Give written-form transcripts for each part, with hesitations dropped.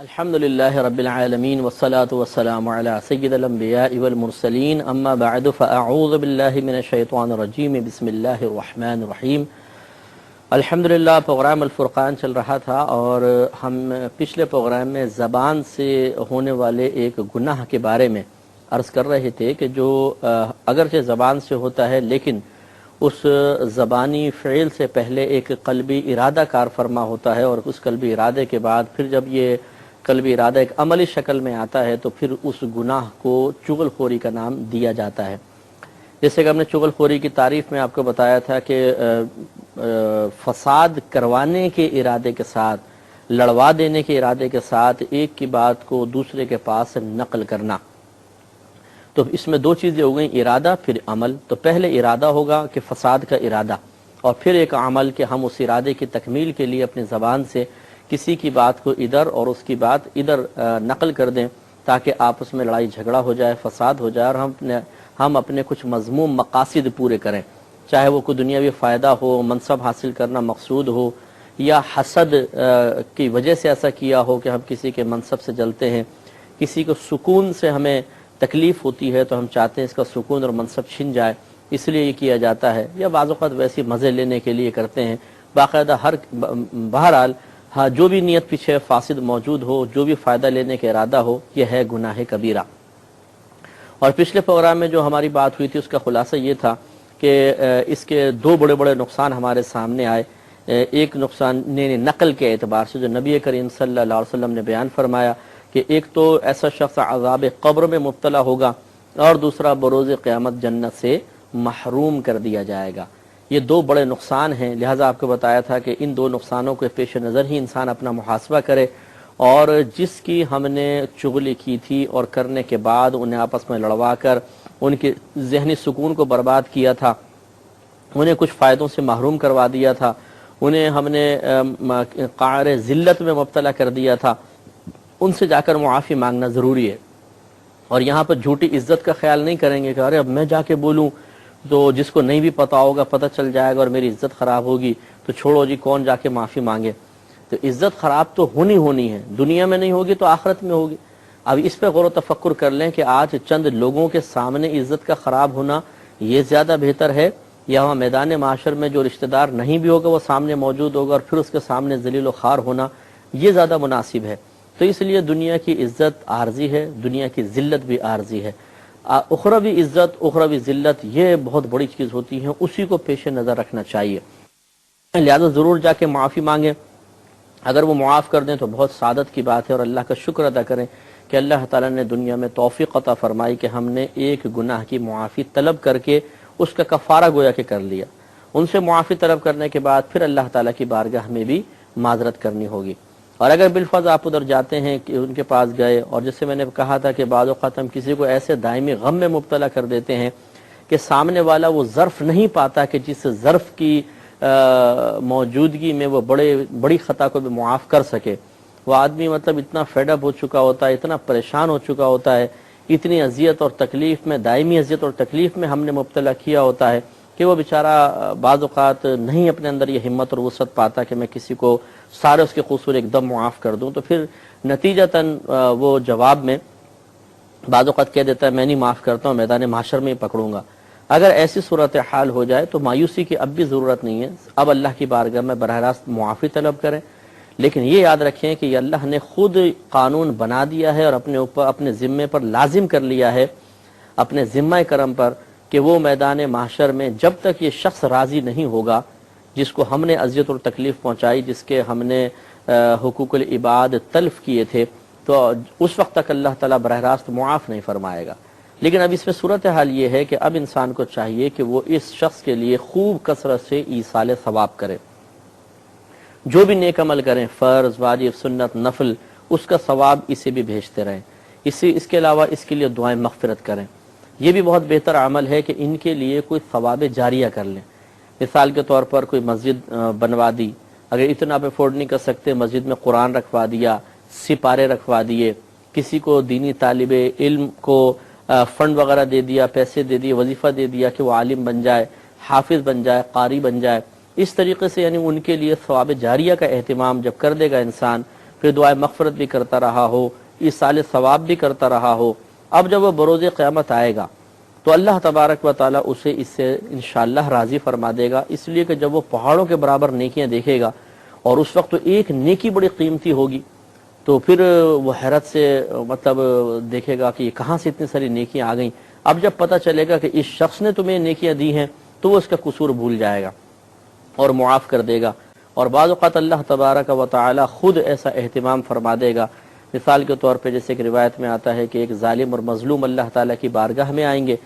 الحمدللہ رب العالمین والصلاة والسلام علی سید الانبیاء والمرسلین اما بعد فاعوذ باللہ من الشیطان الرجیم بسم اللہ الرحمن الرحیم۔ الحمدللہ پروگرام الفرقان چل رہا تھا اور ہم پچھلے پروگرام میں زبان سے ہونے والے ایک گناہ کے بارے میں عرض کر رہے تھے کہ جو اگرچہ زبان سے ہوتا ہے لیکن اس زبانی فعل سے پہلے ایک قلبی ارادہ کار فرما ہوتا ہے، اور اس قلبی ارادے کے بعد پھر جب یہ قلبی ارادہ ایک عملی شکل میں آتا ہے تو پھر اس گناہ کو چغل خوری کا نام دیا جاتا ہے۔ جیسے کہ ہم نے چغل خوری کی تعریف میں آپ کو بتایا تھا کہ فساد کروانے کے ارادے کے ساتھ، لڑوا دینے کے ارادے کے ساتھ ایک کی بات کو دوسرے کے پاس نقل کرنا۔ تو اس میں دو چیزیں ہو گئیں، ارادہ پھر عمل۔ تو پہلے ارادہ ہوگا کہ فساد کا ارادہ، اور پھر ایک عمل کہ ہم اس ارادے کی تکمیل کے لیے اپنی زبان سے کسی کی بات کو ادھر اور اس کی بات ادھر نقل کر دیں تاکہ آپس میں لڑائی جھگڑا ہو جائے، فساد ہو جائے، اور ہم اپنے کچھ مذموم مقاصد پورے کریں، چاہے وہ کوئی دنیاوی فائدہ ہو، منصب حاصل کرنا مقصود ہو، یا حسد کی وجہ سے ایسا کیا ہو کہ ہم کسی کے منصب سے جلتے ہیں، کسی کو سکون سے ہمیں تکلیف ہوتی ہے تو ہم چاہتے ہیں اس کا سکون اور منصب چھن جائے، اس لیے یہ کیا جاتا ہے، یا بعض اوقات ویسے مزے لینے کے لیے کرتے ہیں۔ باقاعدہ بہرحال ہاں جو بھی نیت پیچھے فاسد موجود ہو، جو بھی فائدہ لینے کا ارادہ ہو، یہ ہے گناہ کبیرہ۔ اور پچھلے پروگرام میں جو ہماری بات ہوئی تھی اس کا خلاصہ یہ تھا کہ اس کے دو بڑے بڑے نقصان ہمارے سامنے آئے۔ ایک نقصان نقل کے اعتبار سے جو نبی کریم صلی اللہ علیہ وسلم نے بیان فرمایا کہ ایک تو ایسا شخص عذاب قبر میں مبتلا ہوگا، اور دوسرا بروز قیامت جنت سے محروم کر دیا جائے گا۔ یہ دو بڑے نقصان ہیں، لہٰذا آپ کو بتایا تھا کہ ان دو نقصانوں کے پیش نظر ہی انسان اپنا محاسبہ کرے، اور جس کی ہم نے چغلی کی تھی اور کرنے کے بعد انہیں آپس میں لڑوا کر ان کے ذہنی سکون کو برباد کیا تھا، انہیں کچھ فائدوں سے محروم کروا دیا تھا، انہیں ہم نے قعر ذلت میں مبتلا کر دیا تھا، ان سے جا کر معافی مانگنا ضروری ہے۔ اور یہاں پر جھوٹی عزت کا خیال نہیں کریں گے کہ ارے اب میں جا کے بولوں تو جس کو نہیں بھی پتا ہوگا پتہ چل جائے گا اور میری عزت خراب ہوگی، تو چھوڑو جی کون جا کے معافی مانگے۔ تو عزت خراب تو ہونی ہے، دنیا میں نہیں ہوگی تو آخرت میں ہوگی۔ اب اس پہ غور و تفکر کر لیں کہ آج چند لوگوں کے سامنے عزت کا خراب ہونا یہ زیادہ بہتر ہے، یا وہاں میدان معاشر میں جو رشتہ دار نہیں بھی ہوگا وہ سامنے موجود ہوگا اور پھر اس کے سامنے ذلیل و خوار ہونا یہ زیادہ مناسب ہے۔ تو اس لیے دنیا کی عزت عارضی ہے، دنیا کی ذلت بھی عارضی ہے۔ اخروی عزت، اخروی ذلت یہ بہت بڑی چیز ہوتی ہے، اسی کو پیش نظر رکھنا چاہیے۔ لہذا ضرور جا کے معافی مانگیں، اگر وہ معاف کر دیں تو بہت سعادت کی بات ہے، اور اللہ کا شکر ادا کریں کہ اللہ تعالیٰ نے دنیا میں توفیق عطا فرمائی کہ ہم نے ایک گناہ کی معافی طلب کر کے اس کا کفارہ گویا کہ کر لیا۔ ان سے معافی طلب کرنے کے بعد پھر اللہ تعالیٰ کی بارگاہ میں بھی معذرت کرنی ہوگی۔ اور اگر بالفرض آپ ادھر جاتے ہیں کہ ان کے پاس گئے، اور جیسے میں نے کہا تھا کہ بعض اوقات ہم کسی کو ایسے دائمی غم میں مبتلا کر دیتے ہیں کہ سامنے والا وہ ظرف نہیں پاتا کہ جس ظرف کی موجودگی میں وہ بڑی خطا کو بھی معاف کر سکے۔ وہ آدمی مطلب اتنا فیڈ اپ ہو چکا ہوتا ہے، اتنا پریشان ہو چکا ہوتا ہے، اتنی اذیت اور تکلیف میں، دائمی اذیت اور تکلیف میں ہم نے مبتلا کیا ہوتا ہے کہ وہ بیچارہ بعض اوقات نہیں اپنے اندر یہ ہمت اور وسعت پاتا کہ میں کسی کو سارے اس کے قصور ایک دم معاف کر دوں، تو پھر نتیجتاً وہ جواب میں بعض اوقات کہہ دیتا ہے میں نہیں معاف کرتا ہوں، میدان محشر میں ہی پکڑوں گا۔ اگر ایسی صورتحال ہو جائے تو مایوسی کی اب بھی ضرورت نہیں ہے، اب اللہ کی بارگاہ میں براہ راست معافی طلب کریں، لیکن یہ یاد رکھیں کہ یہ اللہ نے خود قانون بنا دیا ہے اور اپنے ذمے پر لازم کر لیا ہے، اپنے ذمہ کرم پر، کہ وہ میدان محشر میں جب تک یہ شخص راضی نہیں ہوگا جس کو ہم نے اذیت اور تکلیف پہنچائی، جس کے ہم نے حقوق العباد تلف کیے تھے، تو اس وقت تک اللہ تعالیٰ براہ راست معاف نہیں فرمائے گا۔ لیکن اب اس میں صورتحال یہ ہے کہ اب انسان کو چاہیے کہ وہ اس شخص کے لیے خوب کثرت سے ایصال ثواب کرے، جو بھی نیک عمل کریں، فرض، واجب، سنت، نفل، اس کا ثواب اسے بھی بھیجتے رہیں۔ اس کے علاوہ اس کے لیے دعائیں مغفرت کریں۔ یہ بھی بہت بہتر عمل ہے کہ ان کے لیے کوئی ثواب جاریہ کر لیں۔ مثال کے طور پر کوئی مسجد بنوا دی، اگر اتنا آپ افورڈ نہیں کر سکتے، مسجد میں قرآن رکھوا دیا، سپارے رکھوا دیے، کسی کو دینی طالب علم کو فنڈ وغیرہ دے دیا، پیسے دے دیے، وظیفہ دے دیا کہ وہ عالم بن جائے، حافظ بن جائے، قاری بن جائے، اس طریقے سے یعنی ان کے لیے ثواب جاریہ کا اہتمام جب کر دے گا انسان پھر دعائے مغفرت بھی کرتا رہا ہو، ایصال ثواب بھی کرتا رہا ہو، اب جب وہ بروز قیامت آئے گا تو اللہ تبارک و تعالیٰ اسے اس سے انشاءاللہ راضی فرما دے گا، اس لیے کہ جب وہ پہاڑوں کے برابر نیکیاں دیکھے گا اور اس وقت تو ایک نیکی بڑی قیمتی ہوگی، تو پھر وہ حیرت سے مطلب دیکھے گا کہ یہ کہاں سے اتنی ساری نیکیاں آ گئیں۔ اب جب پتہ چلے گا کہ اس شخص نے تمہیں نیکیاں دی ہیں تو وہ اس کا قصور بھول جائے گا اور معاف کر دے گا، اور بعض اوقات اللہ تبارک و تعالی خود ایسا اہتمام فرما دے گا۔ مثال کے طور پہ جیسے کہ روایت میں آتا ہے کہ ایک ظالم اور مظلوم اللہ تعالیٰ کی بارگاہ میں آئیں گے،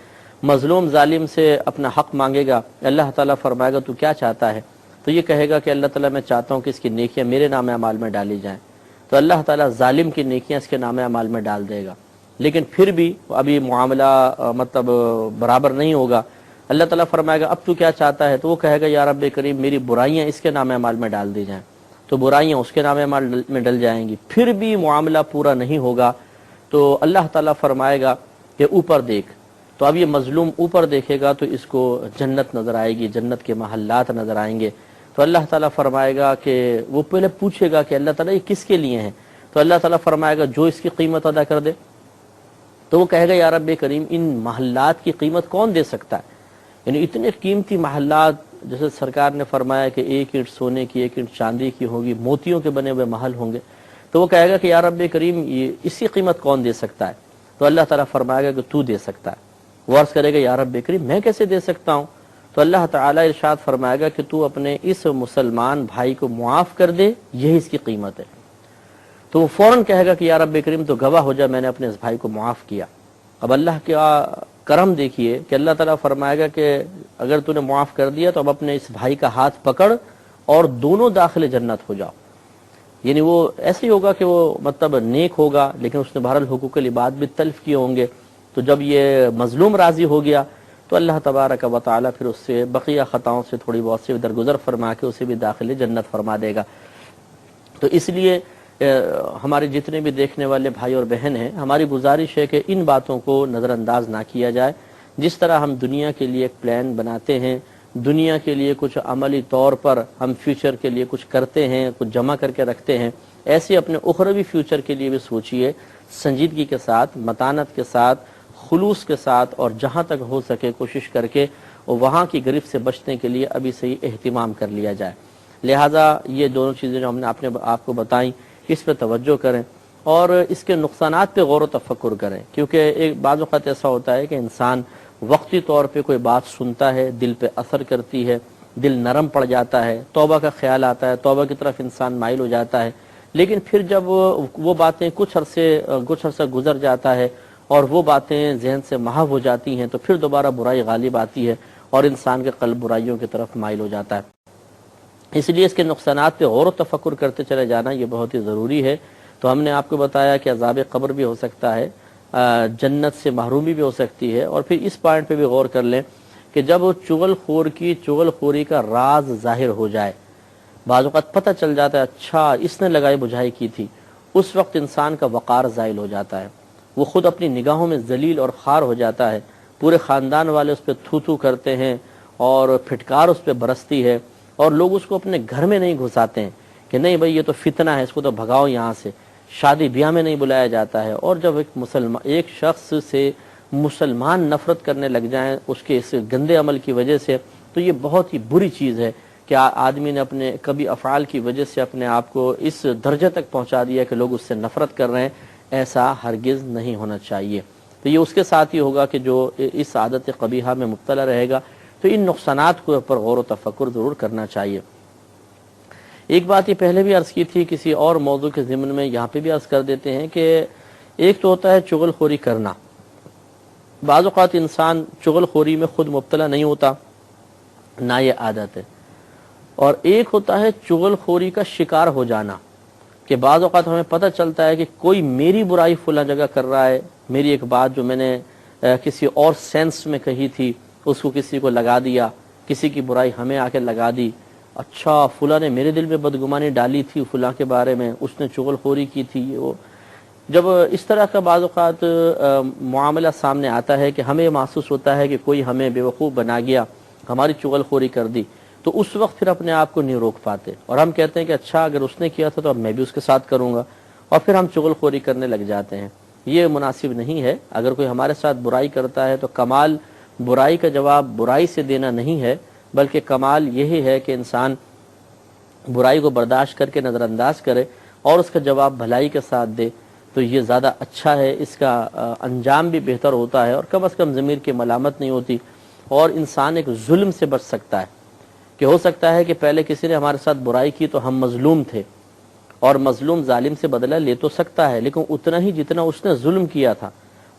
مظلوم ظالم سے اپنا حق مانگے گا، اللہ تعالیٰ فرمائے گا تو کیا چاہتا ہے؟ تو یہ کہے گا کہ اللہ تعالیٰ میں چاہتا ہوں کہ اس کی نیکیاں میرے نام اعمال میں ڈالی جائیں، تو اللہ تعالیٰ ظالم کی نیکیاں اس کے نام اعمال میں ڈال دے گا، لیکن پھر بھی ابھی معاملہ مطلب برابر نہیں ہوگا۔ اللہ تعالیٰ فرمائے گا اب تو کیا چاہتا ہے؟ تو وہ کہے گا یا رب کریم میری برائیاں اس کے نام اعمال میں ڈال دی جائیں، تو برائیاں اس کے نام اعمال میں ڈل جائیں گی، پھر بھی معاملہ پورا نہیں ہوگا تو اللہ تعالیٰ فرمائے گا کہ اوپر دیکھ، تو اب یہ مظلوم اوپر دیکھے گا تو اس کو جنت نظر آئے گی، جنت کے محلات نظر آئیں گے، تو اللہ تعالیٰ فرمائے گا کہ وہ پہلے پوچھے گا کہ اللہ تعالیٰ یہ کس کے لیے ہیں؟ تو اللہ تعالیٰ فرمائے گا جو اس کی قیمت ادا کر دے، تو وہ کہے گا یا رب کریم ان محلات کی قیمت کون دے سکتا ہے؟ یعنی اتنے قیمتی محلات، جیسے سرکار نے فرمایا کہ ایک اینٹ سونے کی ایک اینٹ چاندی کی ہوگی، موتیوں کے بنے ہوئے محل ہوں گے، تو وہ کہے گا کہ یا رب کریم یہ اس کی قیمت کون دے سکتا ہے؟ تو اللہ تعالیٰ فرمائے گا کہ تو دے سکتا ہے۔ وہ عرض کرے گا یا رب کریم میں کیسے دے سکتا ہوں؟ تو اللہ تعالیٰ ارشاد فرمائے گا کہ تو اپنے اس مسلمان بھائی کو معاف کر دے، یہی اس کی قیمت ہے۔ تو وہ فوراً کہے گا کہ یا رب کریم تو گواہ ہو جا میں نے اپنے اس بھائی کو معاف کیا۔ اب اللہ کا کرم دیکھیے کہ اللہ تعالیٰ فرمائے گا کہ اگر تو نے معاف کر دیا تو اب اپنے اس بھائی کا ہاتھ پکڑ اور دونوں داخل جنت ہو جاؤ۔ یعنی وہ ایسے ہی ہوگا کہ وہ مطلب نیک ہوگا لیکن اس نے بہرحال حقوق العباد بھی تلف کیے ہوں گے، تو جب یہ مظلوم راضی ہو گیا تو اللہ تبارک و تعالیٰ پھر اس سے بقیہ خطاؤں سے تھوڑی بہت سے درگزر فرما کے اسے بھی داخل جنت فرما دے گا۔ تو اس لیے ہمارے جتنے بھی دیکھنے والے بھائی اور بہن ہیں، ہماری گزارش ہے کہ ان باتوں کو نظر انداز نہ کیا جائے۔ جس طرح ہم دنیا کے لیے ایک پلان بناتے ہیں، دنیا کے لیے کچھ عملی طور پر ہم فیوچر کے لیے کچھ کرتے ہیں، کچھ جمع کر کے رکھتے ہیں، ایسے اپنے اخروی فیوچر کے لیے بھی سوچئے، سنجیدگی کے ساتھ، متانت کے ساتھ، خلوص کے ساتھ، اور جہاں تک ہو سکے کوشش کر کے وہاں کی گرفت سے بچنے کے لیے ابھی سے ہی اہتمام کر لیا جائے۔ لہٰذا یہ دونوں چیزیں جو ہم نے آپ کو بتائیں اس پہ توجہ کریں اور اس کے نقصانات پہ غور و تفکر کریں، کیونکہ ایک بعض اوقات ایسا ہوتا ہے کہ انسان وقتی طور پہ کوئی بات سنتا ہے، دل پہ اثر کرتی ہے، دل نرم پڑ جاتا ہے، توبہ کا خیال آتا ہے، توبہ کی طرف انسان مائل ہو جاتا ہے، لیکن پھر جب وہ باتیں کچھ عرصہ گزر جاتا ہے اور وہ باتیں ذہن سے محو ہو جاتی ہیں تو پھر دوبارہ برائی غالب آتی ہے اور انسان کے قلب برائیوں کی طرف مائل ہو جاتا ہے۔ اس لیے اس کے نقصانات پہ غور و تفکر کرتے چلے جانا یہ بہت ہی ضروری ہے۔ تو ہم نے آپ کو بتایا کہ عذاب قبر بھی ہو سکتا ہے، جنت سے محرومی بھی ہو سکتی ہے، اور پھر اس پوائنٹ پہ بھی غور کر لیں کہ جب چغل خور کی چغل خوری کا راز ظاہر ہو جائے، بعض اوقات پتہ چل جاتا ہے اچھا اس نے لگائی بجھائی کی تھی، اس وقت انسان کا وقار زائل ہو جاتا ہے، وہ خود اپنی نگاہوں میں ذلیل اور خوار ہو جاتا ہے، پورے خاندان والے اس پہ تھو تھو کرتے ہیں اور پھٹکار اس پہ برستی ہے، اور لوگ اس کو اپنے گھر میں نہیں گھساتے ہیں کہ نہیں بھائی یہ تو فتنہ ہے، اس کو تو بھگاؤ یہاں سے، شادی بیاہ میں نہیں بلایا جاتا ہے۔ اور جب ایک شخص سے مسلمان نفرت کرنے لگ جائیں اس کے اس گندے عمل کی وجہ سے، تو یہ بہت ہی بری چیز ہے کہ آدمی نے اپنے کبھی افعال کی وجہ سے اپنے آپ کو اس درجے تک پہنچا دیا کہ لوگ اس سے نفرت کر رہے ہیں۔ ایسا ہرگز نہیں ہونا چاہیے۔ تو یہ اس کے ساتھ ہی ہوگا کہ جو اس عادت قبیحہ میں مبتلا رہے گا، تو ان نقصانات کو پر غور و تفکر ضرور کرنا چاہیے۔ ایک بات یہ پہلے بھی عرض کی تھی کسی اور موضوع کے ضمن میں، یہاں پہ بھی عرض کر دیتے ہیں کہ ایک تو ہوتا ہے چغل خوری کرنا، بعض اوقات انسان چغل خوری میں خود مبتلا نہیں ہوتا، نہ یہ عادت ہے، اور ایک ہوتا ہے چغل خوری کا شکار ہو جانا، کہ بعض اوقات ہمیں پتہ چلتا ہے کہ کوئی میری برائی فلاں جگہ کر رہا ہے، میری ایک بات جو میں نے کسی اور سینس میں کہی تھی اس کو کسی کو لگا دیا، کسی کی برائی ہمیں آ کے لگا دی، اچھا فلاں نے میرے دل میں بدگمانی ڈالی تھی فلاں کے بارے میں، اس نے چغل خوری کی تھی۔ وہ جب اس طرح کا بعض اوقات معاملہ سامنے آتا ہے کہ ہمیں محسوس ہوتا ہے کہ کوئی ہمیں بیوقوف بنا گیا، ہماری چغل خوری کر دی، تو اس وقت پھر اپنے آپ کو نہیں روک پاتے اور ہم کہتے ہیں کہ اچھا اگر اس نے کیا تھا تو اب میں بھی اس کے ساتھ کروں گا، اور پھر ہم چغل خوری کرنے لگ جاتے ہیں۔ یہ مناسب نہیں ہے۔ اگر کوئی ہمارے ساتھ برائی کرتا ہے تو کمال برائی کا جواب برائی سے دینا نہیں ہے، بلکہ کمال یہی ہے کہ انسان برائی کو برداشت کر کے نظر انداز کرے اور اس کا جواب بھلائی کے ساتھ دے، تو یہ زیادہ اچھا ہے، اس کا انجام بھی بہتر ہوتا ہے، اور کم از کم ضمیر کی ملامت نہیں ہوتی، اور انسان ایک ظلم سے بچ سکتا ہے کہ ہو سکتا ہے کہ پہلے کسی نے ہمارے ساتھ برائی کی تو ہم مظلوم تھے، اور مظلوم ظالم سے بدلہ لے تو سکتا ہے لیکن اتنا ہی جتنا اس نے ظلم کیا تھا،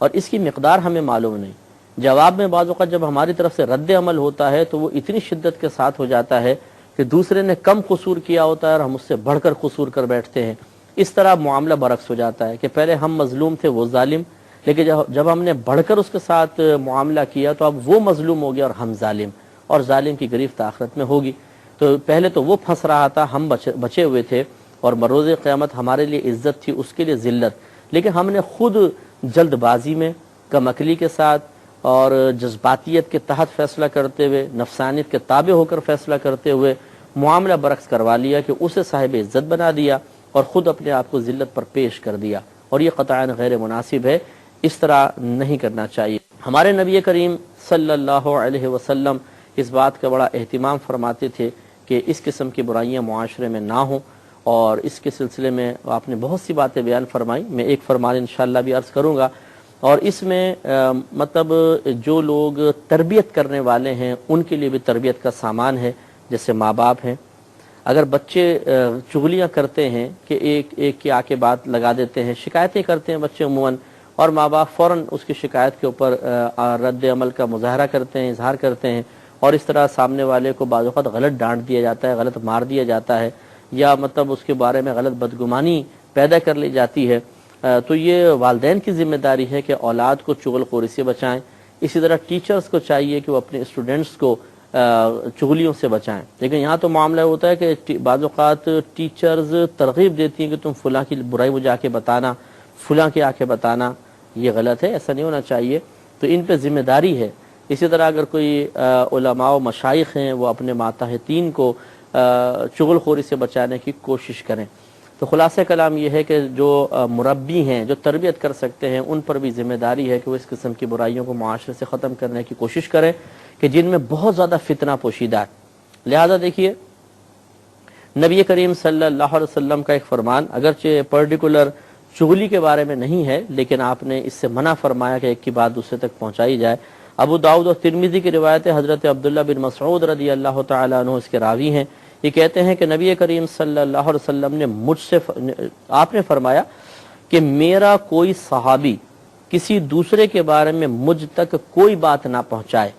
اور اس کی مقدار ہمیں معلوم نہیں۔ جواب میں بعض اوقات جب ہماری طرف سے رد عمل ہوتا ہے تو وہ اتنی شدت کے ساتھ ہو جاتا ہے کہ دوسرے نے کم قصور کیا ہوتا ہے اور ہم اس سے بڑھ کر قصور کر بیٹھتے ہیں۔ اس طرح معاملہ برعکس ہو جاتا ہے کہ پہلے ہم مظلوم تھے، وہ ظالم، لیکن جب ہم نے بڑھ کر اس کے ساتھ معاملہ کیا تو اب وہ مظلوم ہو گیا اور ہم ظالم، اور ظالم کی گرفت آخرت میں ہوگی۔ تو پہلے تو وہ پھنس رہا تھا، ہم بچے ہوئے تھے، اور بروز قیامت ہمارے لیے عزت تھی، اس کے لیے ذلت، لیکن ہم نے خود جلد بازی میں، کم عقلی کے ساتھ اور جذباتیت کے تحت فیصلہ کرتے ہوئے، نفسانیت کے تابع ہو کر فیصلہ کرتے ہوئے معاملہ برعکس کروا لیا کہ اسے صاحب عزت بنا دیا اور خود اپنے آپ کو ذلت پر پیش کر دیا، اور یہ قطعاً غیر مناسب ہے، اس طرح نہیں کرنا چاہیے۔ ہمارے نبی کریم صلی اللہ علیہ وسلم اس بات کا بڑا اہتمام فرماتے تھے کہ اس قسم کی برائیاں معاشرے میں نہ ہوں، اور اس کے سلسلے میں آپ نے بہت سی باتیں بیان فرمائی، میں ایک فرمان انشاءاللہ بھی عرض کروں گا، اور اس میں مطلب جو لوگ تربیت کرنے والے ہیں ان کے لیے بھی تربیت کا سامان ہے، جیسے ماں باپ ہیں۔ اگر بچے چغلیاں کرتے ہیں کہ ایک کی آ کے بات لگا دیتے ہیں، شکایتیں کرتے ہیں بچے عموماً، اور ماں باپ فوراً اس کی شکایت کے اوپر رد عمل کا مظاہرہ کرتے ہیں، اظہار کرتے ہیں، اور اس طرح سامنے والے کو بعض اوقات غلط ڈانٹ دیا جاتا ہے، غلط مار دیا جاتا ہے، یا مطلب اس کے بارے میں غلط بدگمانی پیدا کر لی جاتی ہے، تو یہ والدین کی ذمہ داری ہے کہ اولاد کو چغل خوری سے بچائیں۔ اسی طرح ٹیچرز کو چاہیے کہ وہ اپنے اسٹوڈنٹس کو چغلیوں سے بچائیں۔ لیکن یہاں تو معاملہ ہوتا ہے کہ بعض اوقات ٹیچرز ترغیب دیتی ہیں کہ تم فلاں کی برائی مجھے آ کے بتانا، فلاں کے آ کے بتانا، یہ غلط ہے، ایسا نہیں ہونا چاہیے، تو ان پہ ذمہ داری ہے۔ اسی طرح اگر کوئی علماء و مشائخ ہیں وہ اپنے ماتحتین کو چغل خوری سے بچانے کی کوشش کریں۔ تو خلاصہ کلام یہ ہے کہ جو مربی ہیں، جو تربیت کر سکتے ہیں، ان پر بھی ذمہ داری ہے کہ وہ اس قسم کی برائیوں کو معاشرے سے ختم کرنے کی کوشش کریں کہ جن میں بہت زیادہ فتنہ پوشیدہ ہے۔ لہذا دیکھیے نبی کریم صلی اللہ علیہ وسلم کا ایک فرمان، اگرچہ پرٹیکولر چغلی کے بارے میں نہیں ہے، لیکن آپ نے اس سے منع فرمایا کہ ایک کی بات دوسرے تک پہنچائی جائے۔ ابو داؤد اور ترمذی کی روایت ہے، حضرت عبداللہ بن مسعود رضی اللہ تعالیٰ عنہ اس کے راوی ہیں، یہ کہتے ہیں کہ نبی کریم صلی اللہ علیہ وسلم نے مجھ سے آپ نے فرمایا کہ میرا کوئی صحابی کسی دوسرے کے بارے میں مجھ تک کوئی بات نہ پہنچائے،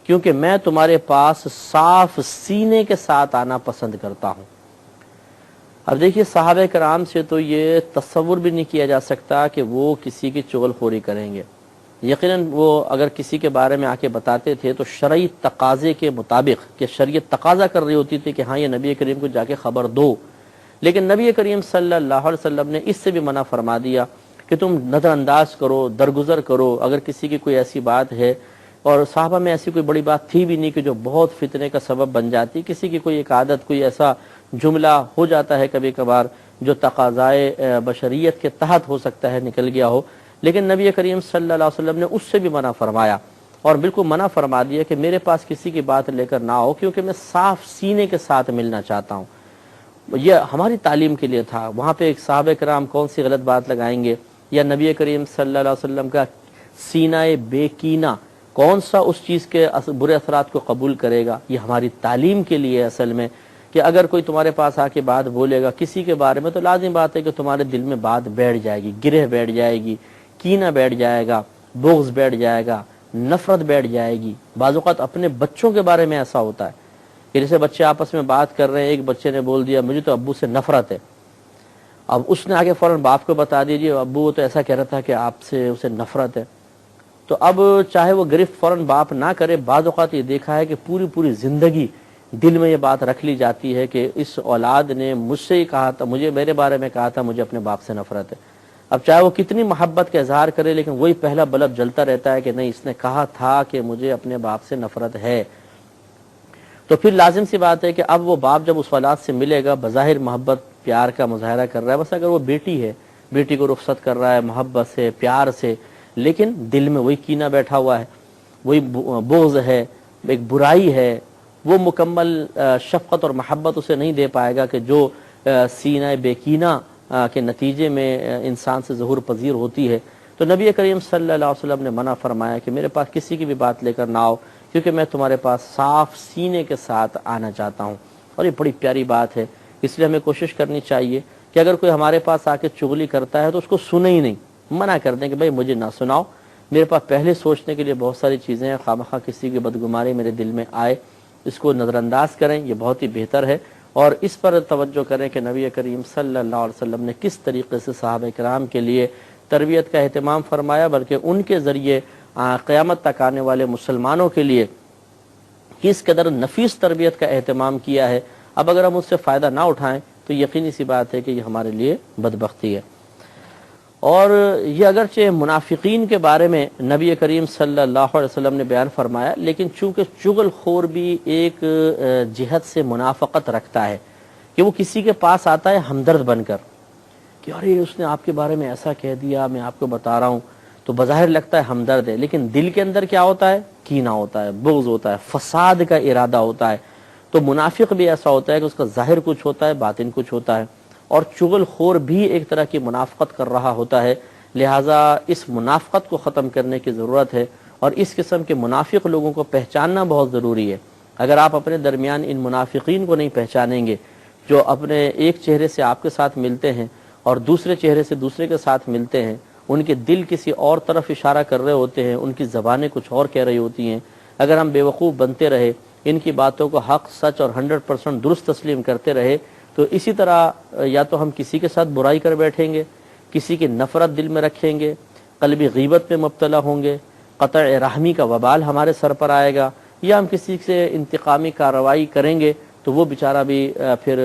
کیونکہ میں تمہارے پاس صاف سینے کے ساتھ آنا پسند کرتا ہوں۔ اب دیکھیے صحابہ کرام سے تو یہ تصور بھی نہیں کیا جا سکتا کہ وہ کسی کی چغل خوری کریں گے۔ یقیناً وہ اگر کسی کے بارے میں آ کے بتاتے تھے تو شرعی تقاضے کے مطابق، کہ شریعت تقاضا کر رہی ہوتی تھی کہ ہاں یہ نبی کریم کو جا کے خبر دو، لیکن نبی کریم صلی اللہ علیہ وسلم نے اس سے بھی منع فرما دیا کہ تم نظر انداز کرو، درگزر کرو اگر کسی کی کوئی ایسی بات ہے، اور صحابہ میں ایسی کوئی بڑی بات تھی بھی نہیں کہ جو بہت فتنے کا سبب بن جاتی، کسی کی کوئی ایک عادت، کوئی ایسا جملہ ہو جاتا ہے کبھی کبھار جو تقاضائے بشریت کے تحت ہو سکتا ہے نکل گیا ہو، لیکن نبی کریم صلی اللہ علیہ وسلم نے اس سے بھی منع فرمایا، اور بالکل منع فرما دیا کہ میرے پاس کسی کی بات لے کر نہ آؤ، کیونکہ میں صاف سینے کے ساتھ ملنا چاہتا ہوں۔ یہ ہماری تعلیم کے لیے تھا، وہاں پہ ایک صحابہ کرام کون سی غلط بات لگائیں گے، یا نبی کریم صلی اللہ علیہ وسلم کا سینہ بے کینہ کون سا اس چیز کے برے اثرات کو قبول کرے گا، یہ ہماری تعلیم کے لیے اصل میں، کہ اگر کوئی تمہارے پاس آ کے بات بولے گا کسی کے بارے میں تو لازم بات ہے کہ تمہارے دل میں بات بیٹھ جائے گی، گرہ بیٹھ جائے گی، کینہ بیٹھ جائے گا، بغض بیٹھ جائے گا، نفرت بیٹھ جائے گی۔ بعض اوقات اپنے بچوں کے بارے میں ایسا ہوتا ہے کہ جیسے بچے آپس میں بات کر رہے ہیں، ایک بچے نے بول دیا مجھے تو ابو سے نفرت ہے، اب اس نے آگے فوراً باپ کو بتا دیجیے ابو وہ تو ایسا کہہ رہا تھا کہ آپ سے اسے نفرت ہے، تو اب چاہے وہ گرفت فوراً باپ نہ کرے، بعض اوقات یہ دیکھا ہے کہ پوری زندگی دل میں یہ بات رکھ لی جاتی ہے کہ اس اولاد نے مجھ سے ہی کہا تھا، مجھے میرے بارے میں کہا تھا مجھے اپنے باپ سے نفرت ہے۔ اب چاہے وہ کتنی محبت کا اظہار کرے، لیکن وہی پہلا بلب جلتا رہتا ہے کہ نہیں اس نے کہا تھا کہ مجھے اپنے باپ سے نفرت ہے۔ تو پھر لازم سی بات ہے کہ اب وہ باپ جب اس اولاد سے ملے گا، بظاہر محبت پیار کا مظاہرہ کر رہا ہے، بس اگر وہ بیٹی ہے، بیٹی کو رخصت کر رہا ہے محبت سے پیار سے، لیکن دل میں وہی کینہ بیٹھا ہوا ہے، وہی بغض ہے، ایک برائی ہے، وہ مکمل شفقت اور محبت اسے نہیں دے پائے گا کہ جو سینہ بے کینہ کے نتیجے میں انسان سے ظہور پذیر ہوتی ہے۔ تو نبی کریم صلی اللہ علیہ وسلم نے منع فرمایا کہ میرے پاس کسی کی بھی بات لے کر نہ آؤ، کیونکہ میں تمہارے پاس صاف سینے کے ساتھ آنا چاہتا ہوں۔ اور یہ بڑی پیاری بات ہے، اس لیے ہمیں کوشش کرنی چاہیے کہ اگر کوئی ہمارے پاس آ کے چغلی کرتا ہے تو اس کو سنے ہی نہیں، منع کر دیں کہ بھائی مجھے نہ سناؤ، میرے پاس پہلے سوچنے کے لیے بہت ساری چیزیں ہیں، خواہ کسی کی بدگماری میرے دل میں آئے اس کو نظر انداز کریں، یہ بہت ہی بہتر ہے۔ اور اس پر توجہ کریں کہ نبی کریم صلی اللہ علیہ وسلم نے کس طریقے سے صحابہ کرام کے لیے تربیت کا اہتمام فرمایا، بلکہ ان کے ذریعے قیامت تک آنے والے مسلمانوں کے لیے کس قدر نفیس تربیت کا اہتمام کیا ہے۔ اب اگر ہم اس سے فائدہ نہ اٹھائیں تو یقینی سی بات ہے کہ یہ ہمارے لیے بدبختی ہے۔ اور یہ اگرچہ منافقین کے بارے میں نبی کریم صلی اللہ علیہ وسلم نے بیان فرمایا، لیکن چونکہ چغل خور بھی ایک جہت سے منافقت رکھتا ہے کہ وہ کسی کے پاس آتا ہے ہمدرد بن کر کہ ارے اس نے آپ کے بارے میں ایسا کہہ دیا، میں آپ کو بتا رہا ہوں، تو بظاہر لگتا ہے ہمدرد ہے، لیکن دل کے اندر کیا ہوتا ہے؟ کینہ ہوتا ہے، بغض ہوتا ہے، فساد کا ارادہ ہوتا ہے۔ تو منافق بھی ایسا ہوتا ہے کہ اس کا ظاہر کچھ ہوتا ہے، باطن کچھ ہوتا ہے، اور چغل خور بھی ایک طرح کی منافقت کر رہا ہوتا ہے۔ لہٰذا اس منافقت کو ختم کرنے کی ضرورت ہے، اور اس قسم کے منافق لوگوں کو پہچاننا بہت ضروری ہے۔ اگر آپ اپنے درمیان ان منافقین کو نہیں پہچانیں گے جو اپنے ایک چہرے سے آپ کے ساتھ ملتے ہیں اور دوسرے چہرے سے دوسرے کے ساتھ ملتے ہیں، ان کے دل کسی اور طرف اشارہ کر رہے ہوتے ہیں، ان کی زبانیں کچھ اور کہہ رہی ہوتی ہیں، اگر ہم بیوقوف بنتے رہے، ان کی باتوں کو حق سچ اور 100% درست تسلیم کرتے رہے، تو اسی طرح یا تو ہم کسی کے ساتھ برائی کر بیٹھیں گے، کسی کی نفرت دل میں رکھیں گے، قلبی غیبت میں مبتلا ہوں گے، قطع رحمی کا وبال ہمارے سر پر آئے گا، یا ہم کسی سے انتقامی کارروائی کریں گے تو وہ بیچارہ بھی پھر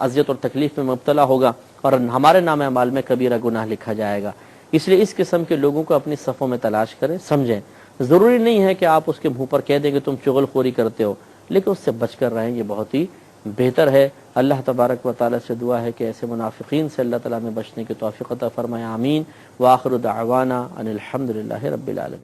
اذیت اور تکلیف میں مبتلا ہوگا، اور ہمارے نام اعمال میں کبیرہ گناہ لکھا جائے گا۔ اس لیے اس قسم کے لوگوں کو اپنی صفوں میں تلاش کریں، سمجھیں۔ ضروری نہیں ہے کہ آپ اس کے منہ پر کہہ دیں کہ تم چغل خوری کرتے ہو، لیکن اس سے بچ کر رہیں، یہ بہت ہی بہتر ہے۔ اللہ تبارک و تعالی سے دعا ہے کہ ایسے منافقین سے اللہ تعالیٰ میں بچنے کی توفیق عطا فرمائے، آمین۔ وآخر دعوانا ان الحمد للہ رب العالمین۔